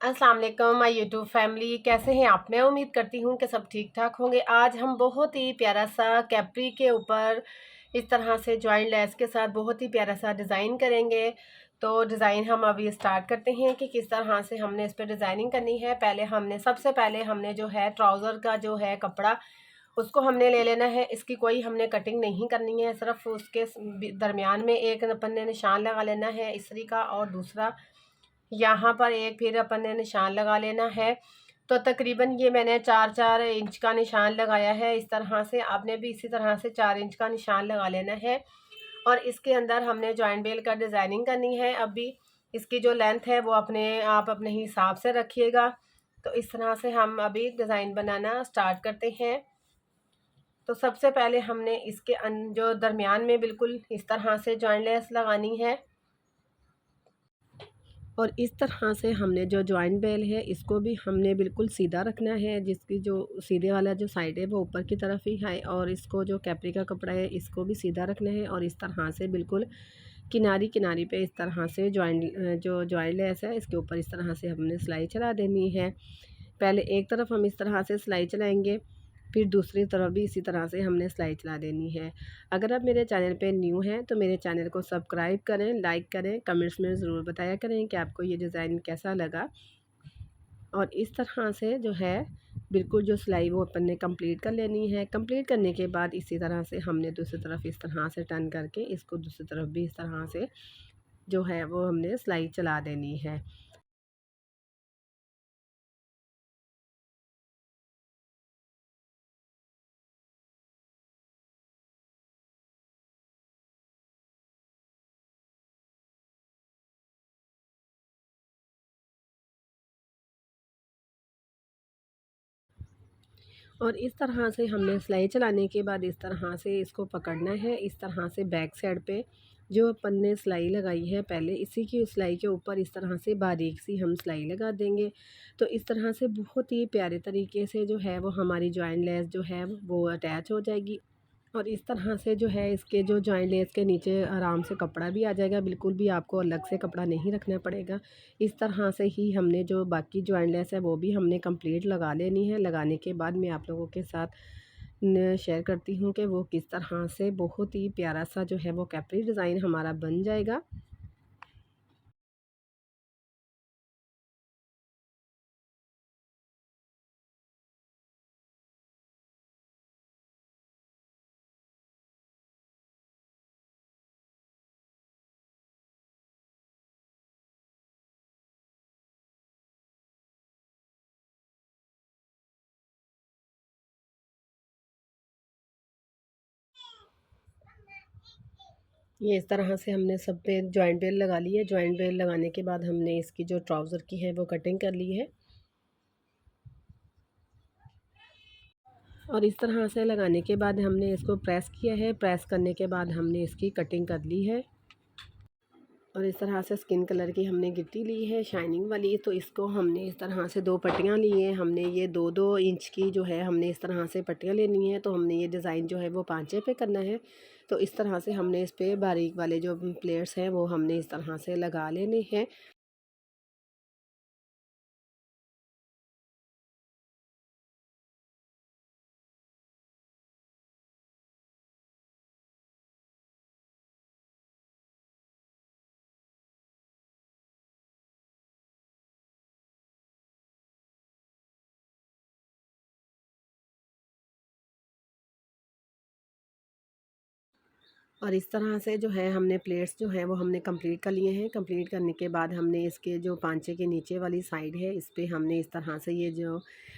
अस्सलाम वालेकुम my YouTube family, कैसे हैं आप? मैं उम्मीद करती हूँ कि सब ठीक ठाक होंगे। आज हम बहुत ही प्यारा सा कैप्री के ऊपर इस तरह से जॉइंट लेस के साथ बहुत ही प्यारा सा डिज़ाइन करेंगे। तो डिज़ाइन हम अभी स्टार्ट करते हैं कि किस तरह से हमने इस पर डिज़ाइनिंग करनी है। सबसे पहले हमने जो है ट्राउज़र का जो है कपड़ा उसको हमने ले लेना है। इसकी कोई हमने कटिंग नहीं करनी है, सिर्फ उसके दरमियान में एक अपन ने निशान लगा लेना है इस्त्री का, और दूसरा यहाँ पर एक फिर अपन ने निशान लगा लेना है। तो तकरीबन ये मैंने 4-4 इंच का निशान लगाया है। इस तरह से आपने भी इसी तरह से 4 इंच का निशान लगा लेना है, और इसके अंदर हमने जॉइंट बेल का डिज़ाइनिंग करनी है। अभी इसकी जो लेंथ है वो आप अपने हिसाब से रखिएगा। तो इस तरह से हम अभी डिज़ाइन बनाना स्टार्ट करते हैं। तो सबसे पहले हमने इसके जो दरमियान में बिल्कुल इस तरह से जॉइंट लेस लगानी है, और इस तरह से हमने जो जॉइंट बेल है इसको भी हमने बिल्कुल सीधा रखना है, जिसकी जो सीधे वाला जो साइड है वो ऊपर की तरफ ही है, और इसको जो कैपरी का कपड़ा है इसको भी सीधा रखना है। और इस तरह से बिल्कुल किनारी किनारी पे इस तरह से जो जॉइंट लेस है इसके ऊपर इस तरह से हमने सिलाई चला देनी है। पहले एक तरफ हम इस तरह से सिलाई चलाएंगे, फिर दूसरी तरफ भी इसी तरह से हमने सिलाई चला देनी है। अगर आप मेरे चैनल पे न्यू हैं तो मेरे चैनल को सब्सक्राइब करें, लाइक करें, कमेंट्स में ज़रूर बताया करें कि आपको ये डिज़ाइन कैसा लगा। और इस तरह से जो है बिल्कुल जो सिलाई वो अपन ने कंप्लीट कर लेनी है। कंप्लीट करने के बाद इसी तरह से हमने दूसरी तरफ इस तरह से टर्न करके इसको दूसरी तरफ भी इस तरह से जो है वो हमने सिलाई चला देनी है। और इस तरह से हमने सिलाई चलाने के बाद इस तरह से इसको पकड़ना है। इस तरह से बैक साइड पे जो अपन ने सिलाई लगाई है पहले, इसी की सिलाई के ऊपर इस तरह से बारीक सी हम सिलाई लगा देंगे। तो इस तरह से बहुत ही प्यारे तरीके से जो है वो हमारी जॉइंट लेस जो है वो अटैच हो जाएगी। और इस तरह से जो है इसके जो जॉइंट लेस के नीचे आराम से कपड़ा भी आ जाएगा, बिल्कुल भी आपको अलग से कपड़ा नहीं रखना पड़ेगा। इस तरह से ही हमने जो बाकी जॉइंट लेस है वो भी हमने कंप्लीट लगा लेनी है। लगाने के बाद मैं आप लोगों के साथ शेयर करती हूँ कि वो किस तरह से बहुत ही प्यारा सा जो है वो कैपरी डिज़ाइन हमारा बन जाएगा। ये इस तरह से हमने सब पे जॉइंट बेल लगा ली है। जॉइंट बेल लगाने के बाद हमने इसकी जो ट्राउज़र की है वो कटिंग कर ली है, और इस तरह से लगाने के बाद हमने इसको प्रेस किया है। प्रेस करने के बाद हमने इसकी कटिंग कर ली है, और इस तरह से स्किन कलर की हमने गिट्टी ली है शाइनिंग वाली। तो इसको हमने इस तरह से दो पट्टियाँ ली हैं। हमने ये 2-2 इंच की जो है हमने इस तरह से पट्टियाँ लेनी है। तो हमने ये डिज़ाइन जो है वो पांचे पे करना है। तो इस तरह से हमने इस पे बारीक वाले जो प्लेट्स हैं वो हमने इस तरह से लगा लेने हैं। और इस तरह से जो है हमने प्लेट्स जो हैं वो हमने कंप्लीट कर लिए हैं। कंप्लीट करने के बाद हमने इसके जो पांचे के नीचे वाली साइड है इस पे हमने इस तरह से ये जो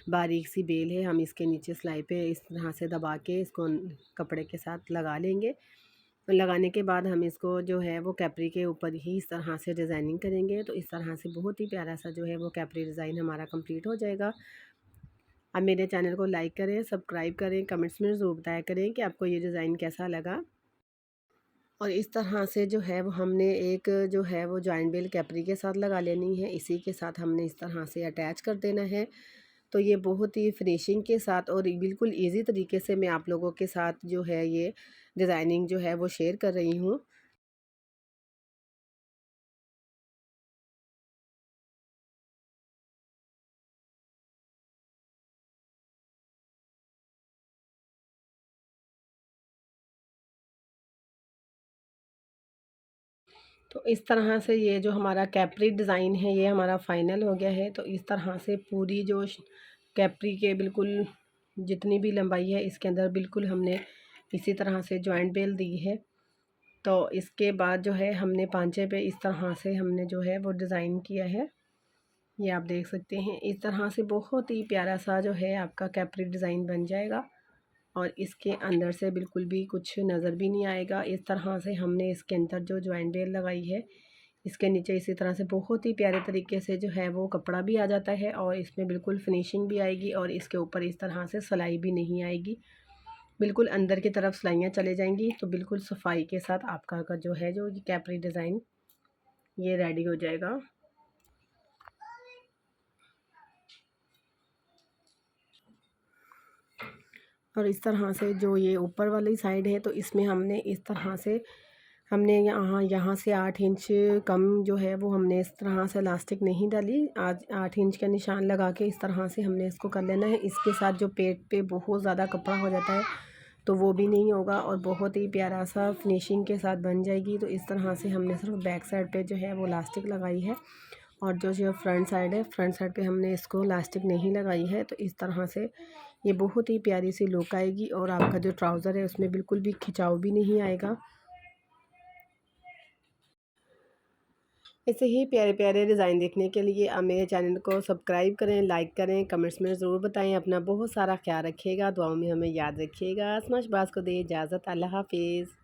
बारीक सी बेल है हम इसके नीचे सिलाई पे इस तरह से दबा के इसको कपड़े के साथ लगा लेंगे। लगाने के बाद हम इसको जो है वो कैपरी के ऊपर ही इस तरह से डिज़ाइनिंग करेंगे। तो इस तरह से बहुत ही प्यारा सा जो है वो कैपरी डिज़ाइन हमारा कंप्लीट हो जाएगा। अब मेरे चैनल को लाइक करें, सब्सक्राइब करें, कमेंट्स में ज़रूर बताया करें कि आपको ये डिज़ाइन कैसा लगा। और इस तरह से जो है वो हमने एक जो है वो जॉइंट बेल कैपरी के साथ लगा लेनी है। इसी के साथ हमने इस तरह से अटैच कर देना है। तो ये बहुत ही फिनिशिंग के साथ और बिल्कुल ईज़ी तरीके से मैं आप लोगों के साथ जो है ये डिज़ाइनिंग जो है वो शेयर कर रही हूँ। तो इस तरह से ये जो हमारा कैप्री डिज़ाइन है ये हमारा फाइनल हो गया है। तो इस तरह से पूरी जो कैप्री के बिल्कुल जितनी भी लंबाई है इसके अंदर बिल्कुल हमने इसी तरह से जॉइंट बेल दी है। तो इसके बाद जो है हमने पांचे पे इस तरह से हमने जो है वो डिज़ाइन किया है, ये आप देख सकते हैं। इस तरह से बहुत ही प्यारा सा जो है आपका कैप्री डिज़ाइन बन जाएगा और इसके अंदर से बिल्कुल भी कुछ नज़र भी नहीं आएगा। इस तरह से हमने इसके अंदर जो जॉइंट बेल लगाई है इसके नीचे इसी तरह से बहुत ही प्यारे तरीके से जो है वो कपड़ा भी आ जाता है और इसमें बिल्कुल फिनिशिंग भी आएगी और इसके ऊपर इस तरह से सिलाई भी नहीं आएगी, बिल्कुल अंदर की तरफ सिलाइयाँ चले जाएंगी। तो बिल्कुल सफाई के साथ आपका जो है जो ये कैप्री डिज़ाइन ये रेडी हो जाएगा। और इस तरह से जो ये ऊपर वाली साइड है तो इसमें हमने इस तरह से हमने यहाँ से 8 इंच कम जो है वो हमने इस तरह से इलास्टिक नहीं डाली। आज 8 इंच का निशान लगा के इस तरह से हमने इसको कर लेना है। इसके साथ जो पेट पे बहुत ज़्यादा कपड़ा हो जाता है तो वो भी नहीं होगा और बहुत ही प्यारा सा फिनिशिंग के साथ बन जाएगी। तो इस तरह से हमने सिर्फ बैक साइड पे जो है वो इलास्टिक लगाई है और जो फ्रंट साइड है, फ्रंट साइड पे हमने इसको इलास्टिक नहीं लगाई है। तो इस तरह से ये बहुत ही प्यारी सी लुक आएगी और आपका जो ट्राउज़र है उसमें बिल्कुल भी खिंचाव भी नहीं आएगा। ऐसे ही प्यारे प्यारे डिज़ाइन देखने के लिए आप मेरे चैनल को सब्सक्राइब करें, लाइक करें, कमेंट्स में ज़रूर बताएं। अपना बहुत सारा ख्याल रखिएगा, दुआओं में हमें याद रखिएगा। स्मश बास को दे इजाज़त। अल्लाह हाफिज़।